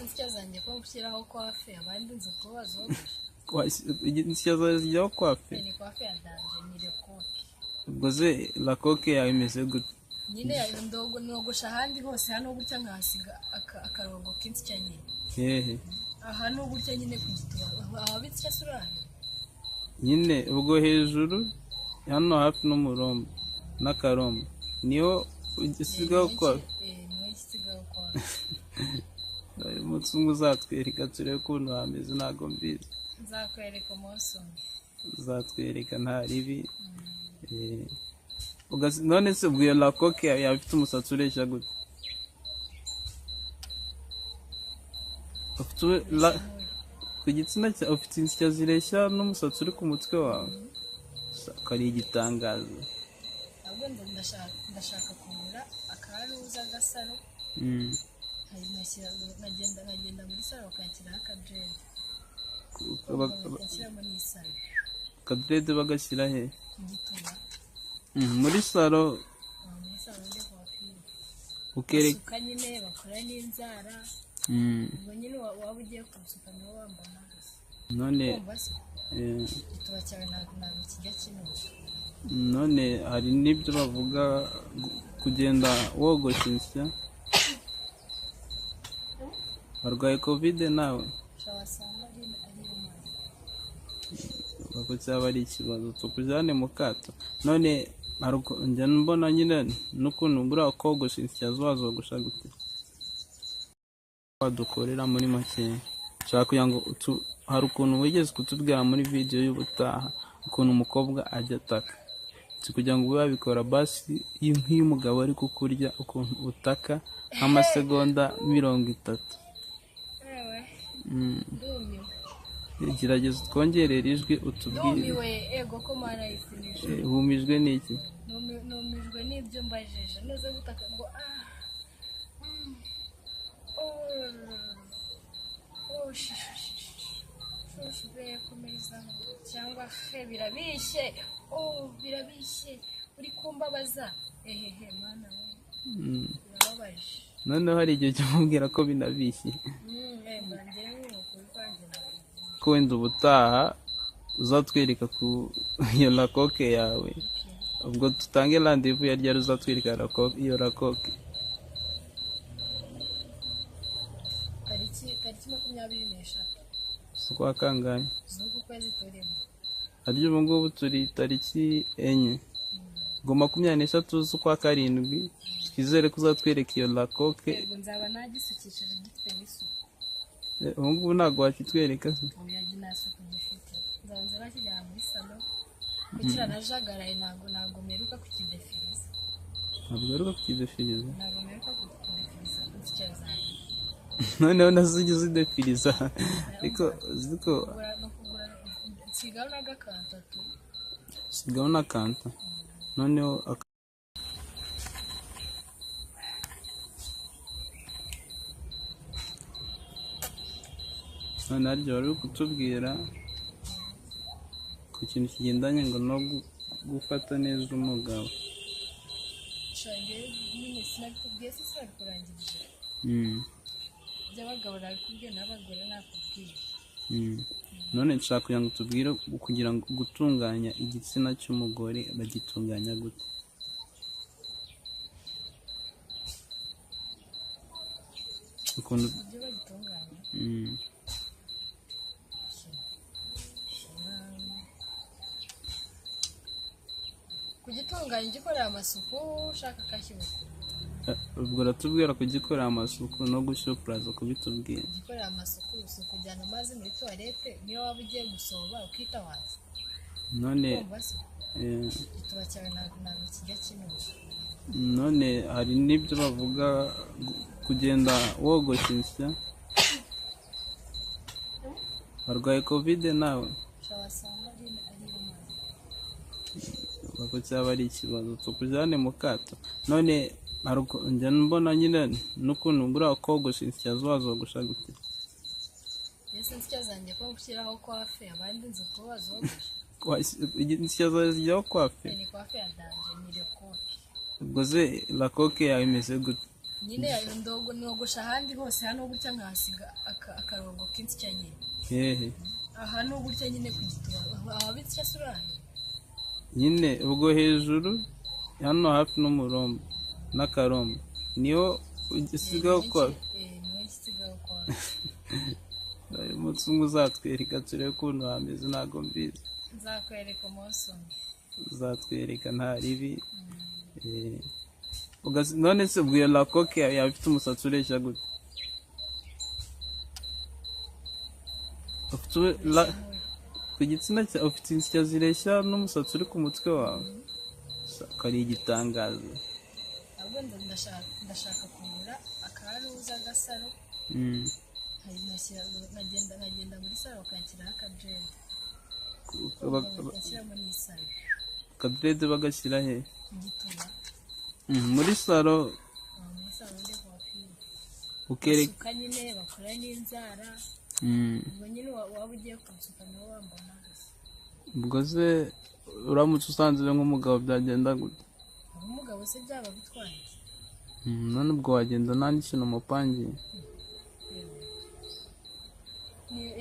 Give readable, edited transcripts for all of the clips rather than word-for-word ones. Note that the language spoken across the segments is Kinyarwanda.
insya zanjye ko gushyiraho kwafe abandi nzi ko bazogosha. insya zawe zijyaho kwafe? Ni kwafe ya danje ni lekoke. Ubwo se lakoke yawe imeze gute? Nyine ndogo nogosha ahandi hose, hano gutya nkahasiga akarongo k'insya nyine. Hehe. Aha no gutya nyine ku gituba aha bitsya surane. Nyine ubwo hejuru hano hafi n'umurombo n'akarombo niho ugisigaho kwafe? Niho igisigaho kwafe. Umunsi umwe uzatwereka turebe ukuntu hameze, ntabwo mbizi. Nzakwereka umunsi umwe. Uzatwereka nta ribi. None se ubwo iyo lakoke yaba ifite umusatsi ureshya gute? Ku gitsina cyawe ufite insya zireshya n'umusatsi uri ku mutwe wawe? Kari igitangazo. Ahubwo ndashaka kugura akaruza gasaro. Nkagenda muri saro bakanshyiraho akadrede. Bagashyiramo n'isaro. Akadrede bagashyira he? Igituba. Muri saro? Muri saro njye kuhapira. Ukereka nyine bakora n'inzara. Ubwo nyine waba ugiye kunsuka niwo wambona gusa. None igituba cyawe ntabwo kijya kinuka. None hari n'ibyo bavuga kugenda wogosha insya. Warwaye covid nawe? Wasanga ari umwana. Bako cyaba ari ikibazo tukujyane mu kato. None njya mbona nyine n'ukuntu buriya kogosha insya wazogosha gute? Wadukorera muri make nshaka kugira ngo hari ukuntu wigeze kutubwira muri video y'ubutaha ukuntu umukobwa ajya ataka, kugira ngo babikora basi nk'umugabo ari kukurya ukuntu utaka nk'amasegonda 30. Gerageza twongerera ijwi utubwire. Numiwe ego ko mara ifinisha. Humijwe n'iki? Numijwe n'ibyo mbajije neza gutaka ngo shushuye kumeza cyangwa fe birabishye. Birabishye uri kumbabaza. Ehehe mana we. Birababaje. Noneho hari igihe cyamubwira ko binabishye. Ko wenda ubutaha uzatwereka ku iyo lakoke yawe. Ubwo tutange rendezvous ya ryari uzatwereka iyo lakoke. Tariki 23. Kwa kangahe? Zuko kwezi turimo. Aryo ubu ngubu turi tariki 4. Ngo 23 z'ukwa karindwi twizere ko uzatwereka iyo lakoke. Yego nzaba nagisukishije gifite n'isuku. Ubu ngubu ntabwo wakitwereka se? Oyaji nasuku gifite. Nzanze bakijyana muri salo. Kukira najagaraye ntabwo meruka kukidefiriza. Ntabwo meruka kukidefiriza? Ntabwo meruka kukidefiriza insya zanjye. Noneho nazo zidefiriza ariko ziko sigaho n'agakanta tu. Sigaho n'akanta. Noneho naryo wari kutubwira ku kintu kigendanye ngo no gufata neza umugabo. Shange nyine sinabikubwiye se sinabikurangiye. By'abagabo nabikubwiye n'abagore nakubwiye. None nshaka kugira ngo tubwire kugira ngo gutunganya igitsina cy'umugore bagitunganya gute? Ukuntu ibyo bagitunganya. Kugitunganya ugikorera amasuku ushaka akashyushyu. Ubwo ratubwira kugikorera amasuku no gushyupuraza kubitubwira. Kugikorera amasuku kujyana amazi muri toilette niyo waba ugiye gusoba ukita waza. None igituba cyawe ntabwo kijya kinuka. None hari n'ibyo bavuga kugenda wogosha insya. Warwaye covid nawe? Wasanga ari umwana. Bako cyaba ari ikibazo tukujyane mu kato. None njya mbona nyine n'ukuntu buriya kogosha insya wazogosha gute? Ese insya zanjye ko gushyiraho kwafe abandi nzi ko bazogosha. Insya zawe zijyaho kwafe? Ni kwafe ya danje ni lekoke. Ubwo se lakoke yawe imeze gute? nyine ndogo nogosha ahandi hose hano gutya nkahasiga akarongo k'insya nyine hehe aha no gutya nyine ku gituba aho bitsya surahe nyine ubwo hejuru hano hafi n'umurombo n'akarombo niyo ugisigaho kwa niyo gisigaho kwa umunsi umwe uzatwereka turebe ukuntu hameze ntabwo mbizi nzakwereka umunsi umwe uzatwereka nta ribi none se ubwo iyo lakoke yaba ifite umusatsi ureshya gute ku gitsina cyawe ufite insya zireshya n'umusatsi uri ku mutwe wawe kari igitangazo ahubwo ndashaka kugura akaruza agasaro nkagenda muri saro bakanshyiraho akadrede bagashyiramo n'isaro akadrede bagashyira he igituba muri saro ndi kuhapira ukereka basuka nyine bakora n'inzara ubwo nyine waba ugiye kunsuka nawe wambona gusa ubwo se uramutse usanzwe nk'umugabo byagenda gute umugabo se byaba bitwaye none ubwo wagenda nta n'ikintu umupangiye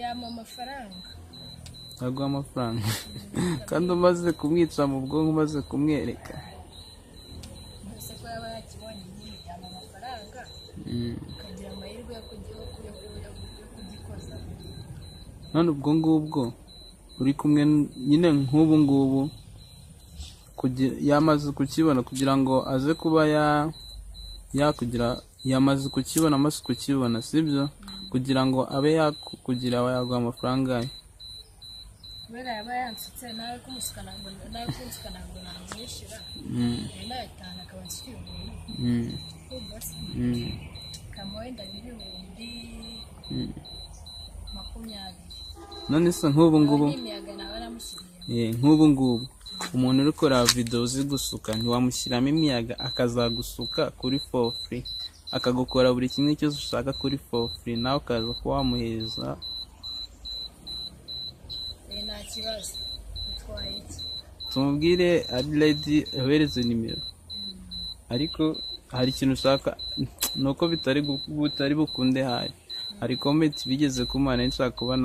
yampa amafaranga aguha amafaranga kandi umaze kumwica mu bwonko umaze kumwereka mbese ko yaba yakibonye nyine yampa amafaranga ukagira amahirwe yo kugikoza none ubwo ngubwo uri kumwe nyine nk'ubu ngubu yamaze kukibona kugira ngo aze kuba yakugira yamaze kukibona amaze kukibona sibyo kugira ngo abe yakugira yaguha amafaranga ye kubera yaba yansutse nawe kumusuka ntabwo namwishyura nayatanu akaba anshyira ubuntu kumva se kamuwenda n'ibihumbi 20 none se nk'ubu ngubu n'imiyaga nawe namushyiriye nk'ubu ngubu umuntu uri kureba video uzi gusuka ntiwamushyiramo imiyaga akazagusuka kuri for free akagukora buri kimwe cyose ushaka kuri for free nawe ukaza kuba wamuhereza nta kibazo utwaye iki tumubwire ari ready ahereze nimero ariko hari ikintu ushaka nuko bitari bukunde hari comment bigeze kumana nshaka kuba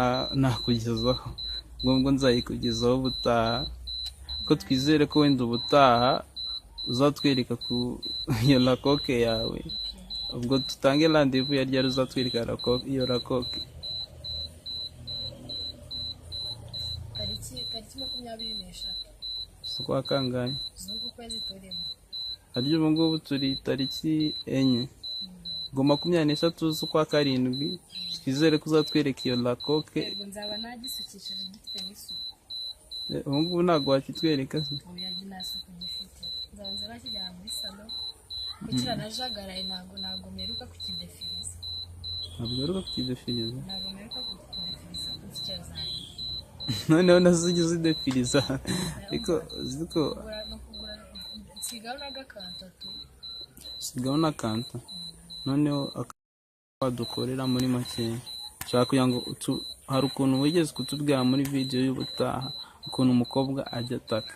nakugezaho ngombwa nzayikugezaho ubutaha ko twizere ko wenda ubutaha uzatwereka ku iyo lakoke yawe ubwo tutange rendezvous ya ryari uzatwereka iyo lakoke tariki 23 z'ukwa kangahe z'uku kwezi turimo ariko ubu ngubu turi tariki 4 ngo 23 z'ukwa karindwi twizere ko uzatwereka iyo lakoke yego nzaba nagisukishije gifite n'isuku ubu ngubu ntabwo wakitwereka se oya ginasuku gifite nzaba nakijyana muri salo kugira najagaraye ntabwo meruka kukidefiriza ntabwo meruka kukidefiriza insya zanjye noneho nazo ujya uzidefiriza ariko uziko nsigaho n'agakanta sigaho n'akanta noneho wadukorera muri makeya nshaka kugira ngo hari ukuntu wigeze kutubwira muri video y'ubutaha ukuntu umukobwa ajya ataka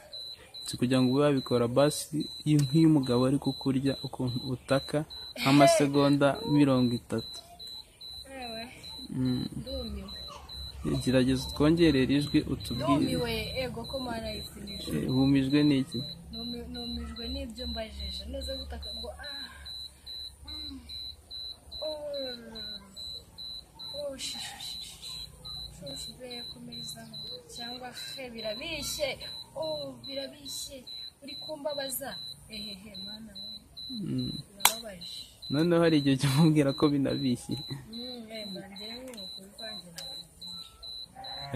kugira ngo ube wabikora basi nk'iyo umugabo ari kukurya ukuntu utaka nk'amasegonda 30 gerageza twongerera ijwi utubwire numiwe ego ko mana yifinije humijwe n'iki numijwe n'ibyo mbajije neza gutaka ngo cyangwa fe birabishye birabishye uri kumbabaza ehehe mana birababaje noneho hari igihe cyamubwira ko binabishye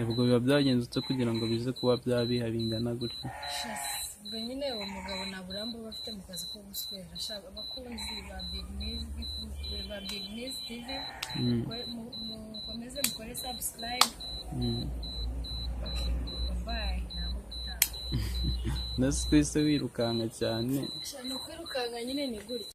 ubwo biba byagenze ute kugira ngo bize kuba byabiha bingana gutya ubwo nyine uwo mugabo nta burambe aba afite mu kazi ko guswera ashaka abakunzi ba Big News TV mukomeze mukore subscribe bye ntabwo gutaha nasi twese wirukanka cyane no kwirukanka nyine ni gutya